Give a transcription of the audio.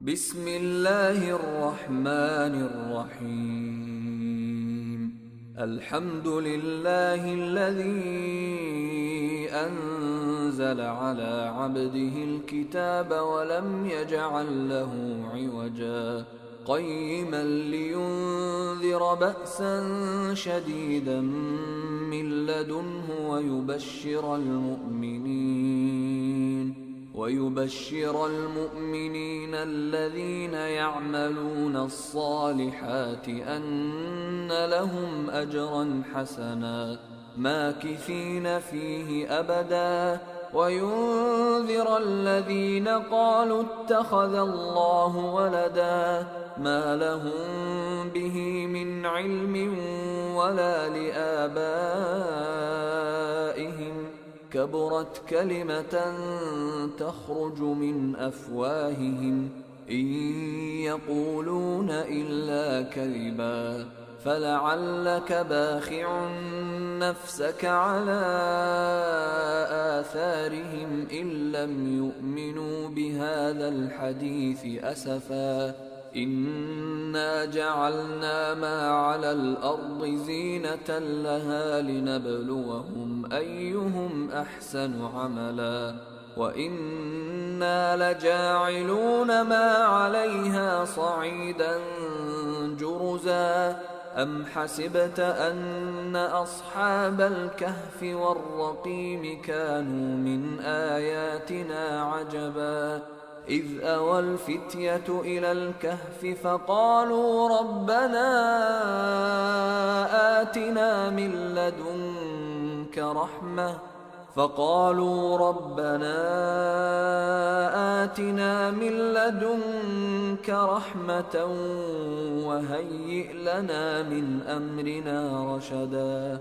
بسم الله الرحمن الرحيم. الحمد لله الذي أنزل على عبده الكتاب ولم يجعل له عوجا قيما لينذر بأسا شديدا من لدنه ويبشر المؤمنين الذين يعملون الصالحات أن لهم أجرا حسنا ماكثين فيه أبدا، وينذر الذين قالوا اتخذ الله ولدا ما لهم به من علم ولا لآبائهم، كبرت كلمة تخرج من أفواههم إن يقولون إلا كذبا، فلعلك باخع نفسك على آثارهم إن لم يؤمنوا بهذا الحديث أسفا. إنا جعلنا ما على الأرض زينة لها لنبلوهم أيهم أحسن عملا، وإنا لجاعلون ما عليها صعيدا جرزا. أم حسبت أن أصحاب الكهف والرقيم كانوا من آياتنا عجبا، إذ أوى الفتية إلى الكهف فقالوا ربنا آتنا من لدنك رحمة وهيئ لنا من أمرنا رشدا.